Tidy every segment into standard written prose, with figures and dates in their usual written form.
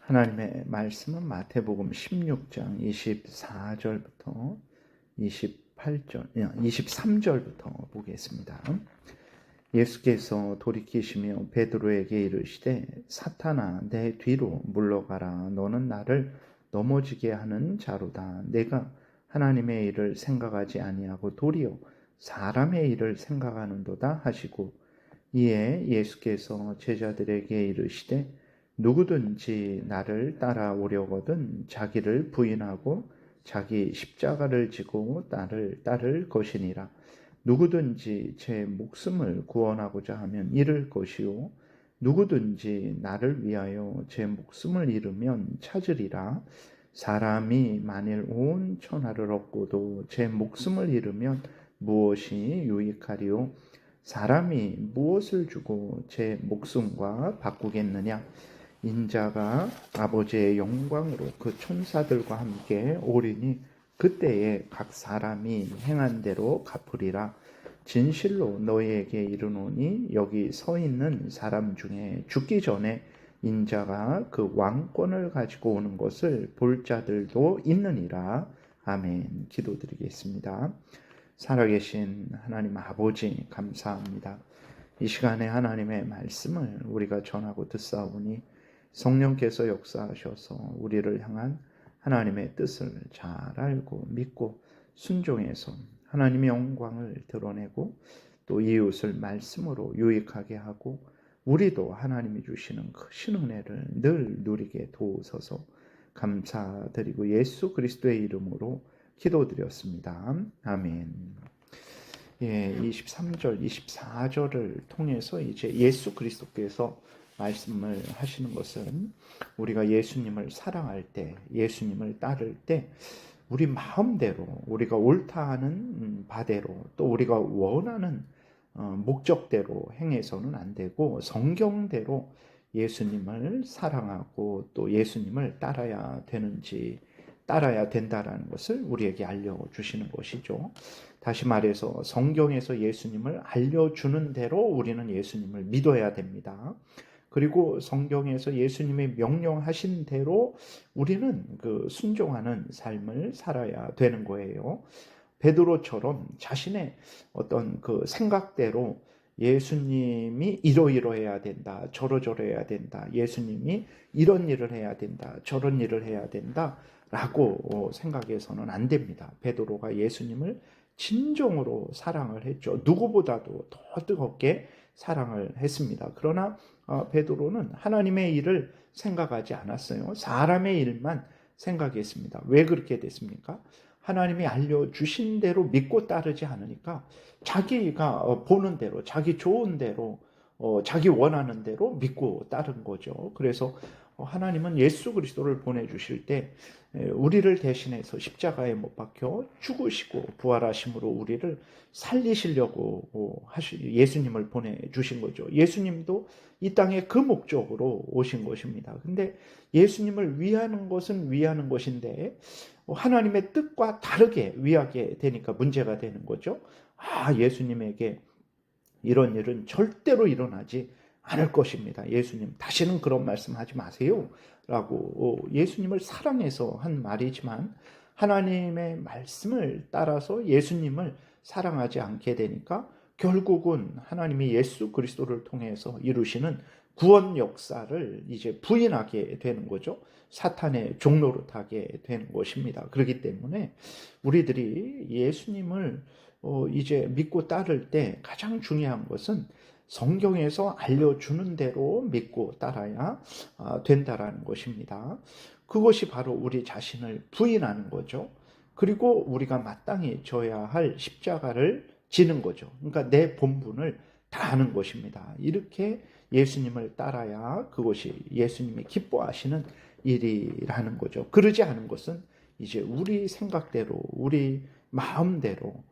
하나님의 말씀은 마태복음 16장 24절부터 23절부터 보겠습니다. 예수께서 돌이키시며 베드로에게 이르시되 사탄아 내 뒤로 물러가라. 너는 나를 넘어지게 하는 자로다. 내가 하나님의 일을 생각하지 아니하고 도리어 사람의 일을 생각하는도다 하시고, 이에 예수께서 제자들에게 이르시되 누구든지 나를 따라오려거든 자기를 부인하고 자기 십자가를 지고 나를 따를 것이니라. 누구든지 제 목숨을 구원하고자 하면 잃을 것이요 누구든지 나를 위하여 제 목숨을 잃으면 찾으리라. 사람이 만일 온 천하를 얻고도 제 목숨을 잃으면 무엇이 유익하리요? 사람이 무엇을 주고 제 목숨과 바꾸겠느냐? 인자가 아버지의 영광으로 그 천사들과 함께 오리니 그때에 각 사람이 행한 대로 갚으리라. 진실로 너희에게 이르노니 여기 서 있는 사람 중에 죽기 전에 인자가 그 왕권을 가지고 오는 것을 볼 자들도 있느니라. 아멘. 기도드리겠습니다. 살아계신 하나님 아버지 감사합니다. 이 시간에 하나님의 말씀을 우리가 전하고 듣사오니 성령께서 역사하셔서 우리를 향한 하나님의 뜻을 잘 알고 믿고 순종해서 하나님의 영광을 드러내고 또 이웃을 말씀으로 유익하게 하고 우리도 하나님이 주시는 크신 은혜를 늘 누리게 도우소서. 감사드리고 예수 그리스도의 이름으로 기도드렸습니다. 아멘. 23절, 24절을 통해서 이제 예수 그리스도께서 말씀을 하시는 것은 우리가 예수님을 사랑할 때, 예수님을 따를 때 우리 마음대로, 우리가 옳다 하는 바대로, 또 우리가 원하는 목적대로 행해서는 안 되고 성경대로 예수님을 사랑하고 또 예수님을 따라야 된다라는 것을 우리에게 알려주시는 것이죠. 다시 말해서 성경에서 예수님을 알려주는 대로 우리는 예수님을 믿어야 됩니다. 그리고 성경에서 예수님이 명령하신 대로 우리는 그 순종하는 삶을 살아야 되는 거예요. 베드로처럼 자신의 어떤 그 생각대로 예수님이 이러이러해야 된다, 저러저러해야 된다, 예수님이 이런 일을 해야 된다, 저런 일을 해야 된다 라고 생각해서는 안 됩니다. 베드로가 예수님을 진정으로 사랑을 했죠. 누구보다도 더 뜨겁게 사랑을 했습니다. 그러나 베드로는 하나님의 일을 생각하지 않았어요. 사람의 일만 생각했습니다. 왜 그렇게 됐습니까? 하나님이 알려주신 대로 믿고 따르지 않으니까 자기가 보는 대로, 자기 좋은 대로, 자기 원하는 대로 믿고 따른 거죠. 그래서 하나님은 예수 그리스도를 보내주실 때 우리를 대신해서 십자가에 못 박혀 죽으시고 부활하심으로 우리를 살리시려고 예수님을 보내주신 거죠. 예수님도 이 땅에 그 목적으로 오신 것입니다. 근데 예수님을 위하는 것은 위하는 것인데 하나님의 뜻과 다르게 위하게 되니까 문제가 되는 거죠. 예수님에게 이런 일은 절대로 일어나지 않을 것입니다. 예수님 다시는 그런 말씀하지 마세요 라고 예수님을 사랑해서 한 말이지만 하나님의 말씀을 따라서 예수님을 사랑하지 않게 되니까 결국은 하나님이 예수 그리스도를 통해서 이루시는 구원 역사를 이제 부인하게 되는 거죠. 사탄의 종로로 타게 되는 것입니다. 그렇기 때문에 우리들이 예수님을 이제 믿고 따를 때 가장 중요한 것은 성경에서 알려주는 대로 믿고 따라야 된다라는 것입니다. 그것이 바로 우리 자신을 부인하는 거죠. 그리고 우리가 마땅히 져야 할 십자가를 지는 거죠. 그러니까 내 본분을 다하는 것입니다. 이렇게 예수님을 따라야 그것이 예수님이 기뻐하시는 일이라는 거죠. 그러지 않은 것은 이제 우리 생각대로, 우리 마음대로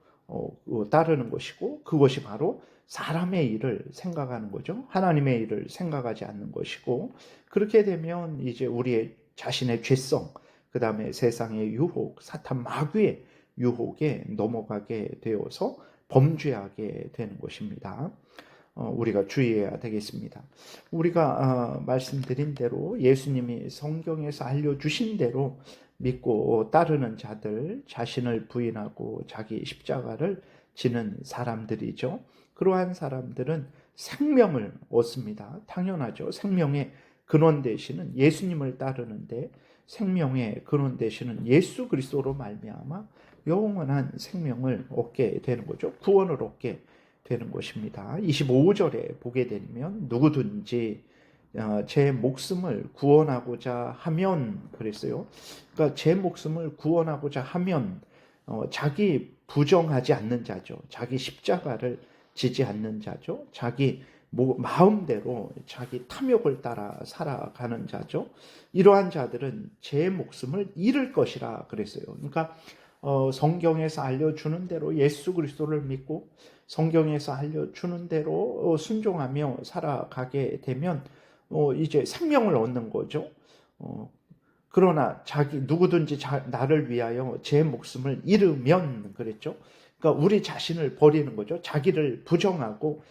따르는 것이고 그것이 바로 사람의 일을 생각하는 거죠. 하나님의 일을 생각하지 않는 것이고 그렇게 되면 이제 우리의 자신의 죄성, 그 다음에 세상의 유혹, 사탄 마귀의 유혹에 넘어가게 되어서 범죄하게 되는 것입니다. 우리가 주의해야 되겠습니다. 우리가 말씀드린 대로 예수님이 성경에서 알려주신 대로 믿고 따르는 자들, 자신을 부인하고 자기 십자가를 지는 사람들이죠. 그러한 사람들은 생명을 얻습니다. 당연하죠. 생명의 근원 되시는 예수님을 따르는데 생명의 근원 되시는 예수 그리스도로 말미암아 영원한 생명을 얻게 되는 거죠. 구원을 얻게 되는 것입니다. 25절에 보게 되면 누구든지 제 목숨을 구원하고자 하면 그랬어요. 그러니까 제 목숨을 구원하고자 하면 자기 부정하지 않는 자죠. 자기 십자가를 지지 않는 자죠. 자기 마음대로 자기 탐욕을 따라 살아가는 자죠. 이러한 자들은 제 목숨을 잃을 것이라 그랬어요. 그러니까 성경에서 알려주는 대로 예수 그리스도를 믿고 성경에서 알려주는 대로 순종하며 살아가게 되면 이제 생명을 얻는 거죠. 그러나 누구든지 나를 위하여 제 목숨을 잃으면 그랬죠. 그러니까 우리 자신을 버리는 거죠. 자기를 부정하고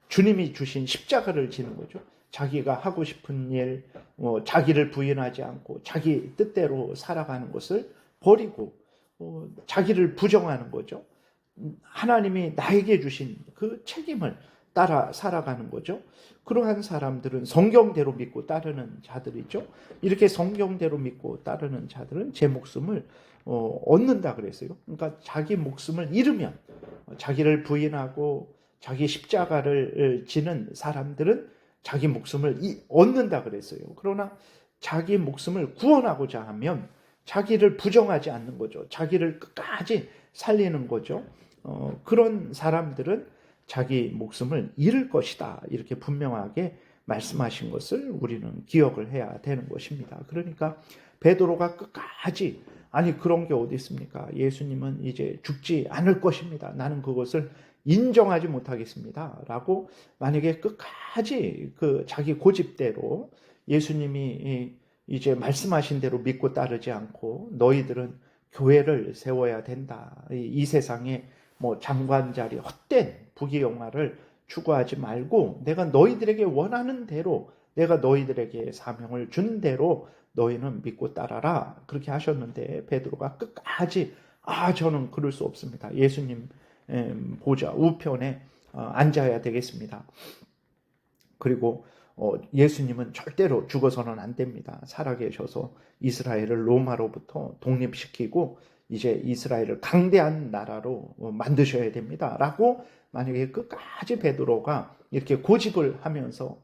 주님이 주신 십자가를 지는 거죠. 자기가 하고 싶은 일, 자기를 부인하지 않고 자기 뜻대로 살아가는 것을 버리고 자기를 부정하는 거죠. 하나님이 나에게 주신 그 책임을 따라 살아가는 거죠. 그러한 사람들은 성경대로 믿고 따르는 자들이죠. 이렇게 성경대로 믿고 따르는 자들은 제 목숨을 얻는다 그랬어요. 그러니까 자기 목숨을 잃으면 자기를 부인하고 자기 십자가를 지는 사람들은 자기 목숨을 얻는다 그랬어요. 그러나 자기 목숨을 구원하고자 하면 자기를 부정하지 않는 거죠. 자기를 끝까지 살리는 거죠. 그런 사람들은 자기 목숨을 잃을 것이다. 이렇게 분명하게 말씀하신 것을 우리는 기억을 해야 되는 것입니다. 그러니까 베드로가 끝까지 아니 그런 게 어디 있습니까? 예수님은 이제 죽지 않을 것입니다. 나는 그것을 인정하지 못하겠습니다. 라고 만약에 끝까지 자기 고집대로 예수님이 이제 말씀하신 대로 믿고 따르지 않고 너희들은 교회를 세워야 된다. 이 세상에 장관 자리 헛된 부귀영화를 추구하지 말고 내가 너희들에게 원하는 대로 내가 너희들에게 사명을 준 대로 너희는 믿고 따라라. 그렇게 하셨는데 베드로가 끝까지 저는 그럴 수 없습니다. 예수님 보좌 우편에 앉아야 되겠습니다. 그리고 예수님은 절대로 죽어서는 안 됩니다. 살아계셔서 이스라엘을 로마로부터 독립시키고 이제 이스라엘을 강대한 나라로 만드셔야 됩니다. 라고 만약에 끝까지 베드로가 이렇게 고집을 하면서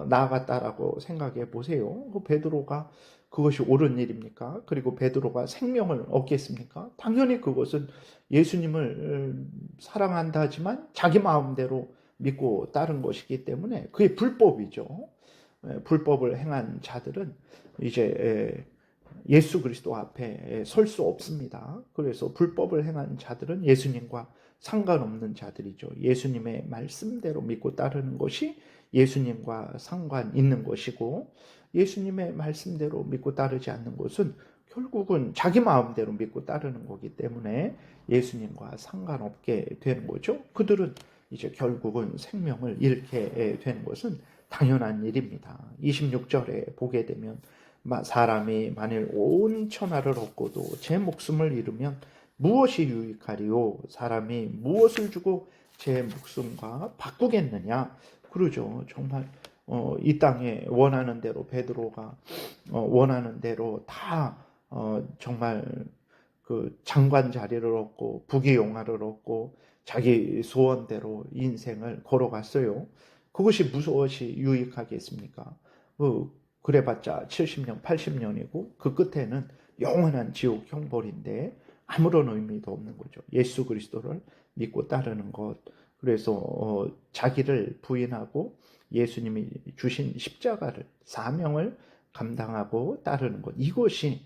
나아갔다라고 생각해 보세요. 베드로가 그것이 옳은 일입니까? 그리고 베드로가 생명을 얻겠습니까? 당연히 그것은 예수님을 사랑한다 하지만 자기 마음대로 믿고 따른 것이기 때문에 그게 불법이죠. 불법을 행한 자들은 이제 예수 그리스도 앞에 설 수 없습니다. 그래서 불법을 행한 자들은 예수님과 상관없는 자들이죠. 예수님의 말씀대로 믿고 따르는 것이 예수님과 상관 있는 것이고 예수님의 말씀대로 믿고 따르지 않는 것은 결국은 자기 마음대로 믿고 따르는 거기 때문에 예수님과 상관없게 되는 거죠. 그들은 이제 결국은 생명을 잃게 되는 것은 당연한 일입니다. 26절에 보게 되면 사람이 만일 온 천하를 얻고도 제 목숨을 잃으면 무엇이 유익하리요? 사람이 무엇을 주고 제 목숨과 바꾸겠느냐? 그러죠. 정말 이 땅에 원하는 대로 베드로가 원하는 대로 다 정말 그 장관 자리를 얻고 부귀영화를 얻고 자기 소원대로 인생을 걸어갔어요. 그것이 무엇이 유익하겠습니까? 그래봤자 70년, 80년이고 그 끝에는 영원한 지옥 형벌인데 아무런 의미도 없는 거죠. 예수 그리스도를 믿고 따르는 것. 그래서 자기를 부인하고 예수님이 주신 십자가를 사명을 감당하고 따르는 것. 이것이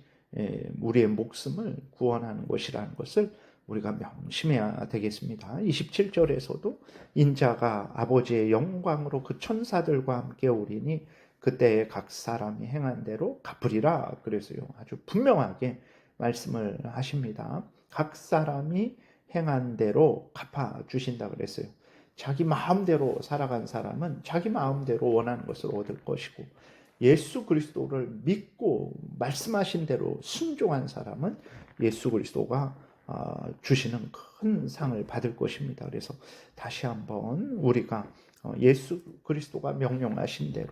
우리의 목숨을 구원하는 것이라는 것을 우리가 명심해야 되겠습니다. 27절에서도 인자가 아버지의 영광으로 그 천사들과 함께 오리니 그때 각 사람이 행한 대로 갚으리라 그랬어요. 아주 분명하게 말씀을 하십니다. 각 사람이 행한 대로 갚아주신다 그랬어요. 자기 마음대로 살아간 사람은 자기 마음대로 원하는 것을 얻을 것이고, 예수 그리스도를 믿고 말씀하신 대로 순종한 사람은 예수 그리스도가 주시는 큰 상을 받을 것입니다. 그래서 다시 한번 우리가 예수 그리스도가 명령하신 대로,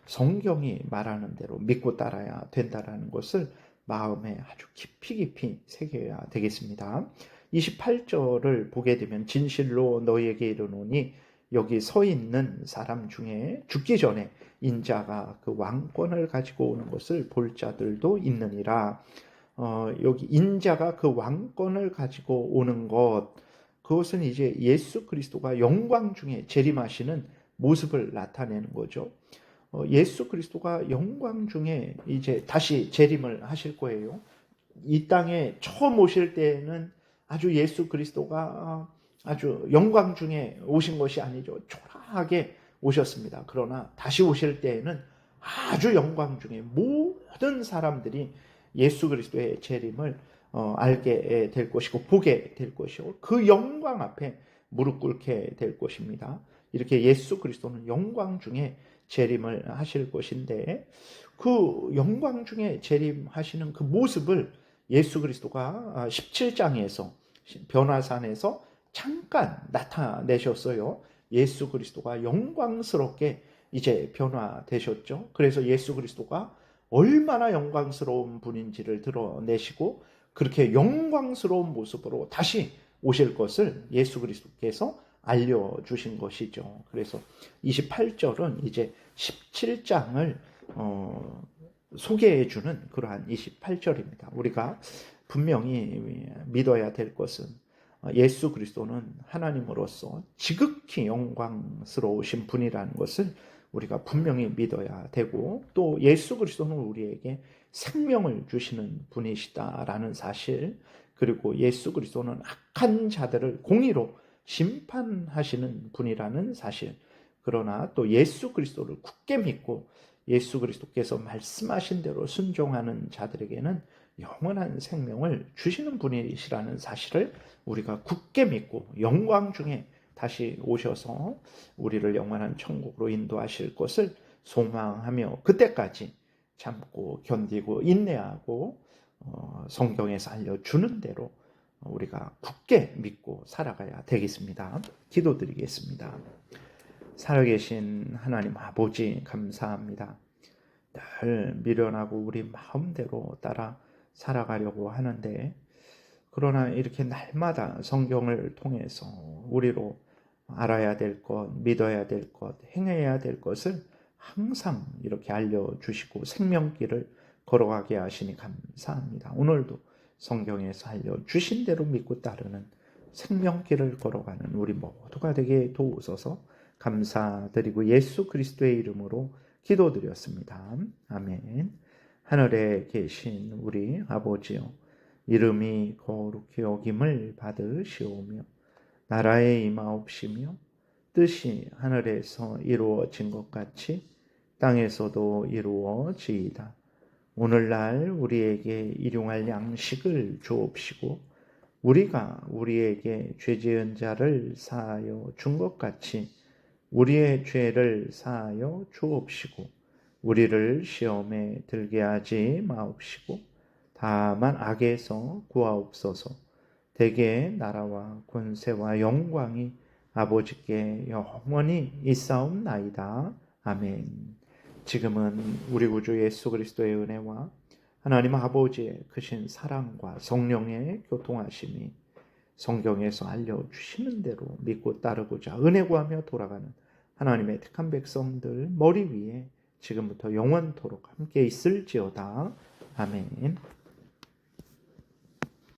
성경이 말하는 대로 믿고 따라야 된다라는 것을 마음에 아주 깊이 새겨야 되겠습니다. 28절을 보게 되면 진실로 너희에게 이르노니 여기 서 있는 사람 중에 죽기 전에 인자가 그 왕권을 가지고 오는 것을 볼 자들도 있느니라. 여기 인자가 그 왕권을 가지고 오는 것, 그것은 이제 예수 그리스도가 영광 중에 재림하시는 모습을 나타내는 거죠. 예수 그리스도가 영광 중에 이제 다시 재림을 하실 거예요. 이 땅에 처음 오실 때에는 아주 예수 그리스도가 아주 영광 중에 오신 것이 아니죠. 초라하게 오셨습니다. 그러나 다시 오실 때에는 아주 영광 중에 모든 사람들이 예수 그리스도의 재림을 알게 될 것이고 보게 될 것이고, 그 영광 앞에 무릎 꿇게 될 것입니다. 이렇게 예수 그리스도는 영광 중에 재림을 하실 것인데, 그 영광 중에 재림하시는 그 모습을 예수 그리스도가 17장에서 변화산에서 잠깐 나타내셨어요. 예수 그리스도가 영광스럽게 이제 변화되셨죠. 그래서 예수 그리스도가 얼마나 영광스러운 분인지를 드러내시고, 그렇게 영광스러운 모습으로 다시 오실 것을 예수 그리스도께서 알려주신 것이죠. 그래서 28절은 이제 17장을 소개해주는 그러한 28절입니다. 우리가 분명히 믿어야 될 것은 예수 그리스도는 하나님으로서 지극히 영광스러우신 분이라는 것을 우리가 분명히 믿어야 되고, 또 예수 그리스도는 우리에게 생명을 주시는 분이시다라는 사실, 그리고 예수 그리스도는 악한 자들을 공의로 심판하시는 분이라는 사실, 그러나 또 예수 그리스도를 굳게 믿고 예수 그리스도께서 말씀하신 대로 순종하는 자들에게는 영원한 생명을 주시는 분이시라는 사실을 우리가 굳게 믿고, 영광 중에 다시 오셔서 우리를 영원한 천국으로 인도하실 것을 소망하며, 그때까지 참고 견디고 인내하고 성경에서 알려주는 대로 우리가 굳게 믿고 살아가야 되겠습니다. 기도드리겠습니다. 살아계신 하나님 아버지, 감사합니다. 늘 미련하고 우리 마음대로 따라 살아가려고 하는데, 그러나 이렇게 날마다 성경을 통해서 우리로 알아야 될 것, 믿어야 될 것, 행해야 될 것을 항상 이렇게 알려주시고 생명길을 걸어가게 하시니 감사합니다. 오늘도 성경에서 알려주신 대로 믿고 따르는 생명길을 걸어가는 우리 모두가 되게 도우소서. 감사드리고 예수 그리스도의 이름으로 기도드렸습니다. 아멘. 하늘에 계신 우리 아버지요, 이름이 거룩히 여김을 받으시오며 나라의 임하옵시며 뜻이 하늘에서 이루어진 것 같이 땅에서도 이루어지이다. 오늘날 우리에게 일용할 양식을 주옵시고 우리가 우리에게 죄 지은 자를 사하여 준 것 같이 우리의 죄를 사하여 주옵시고 우리를 시험에 들게 하지 마옵시고 다만 악에서 구하옵소서. 대개 나라와 권세와 영광이 아버지께 영원히 있사옵나이다. 아멘. 지금은 우리 구주 예수 그리스도의 은혜와 하나님 아버지의 크신 사랑과 성령의 교통하심이 성경에서 알려주시는 대로 믿고 따르고자 은혜 구하며 돌아가는 하나님의 택한 백성들 머리 위에 지금부터 영원토록 함께 있을지어다. 아멘.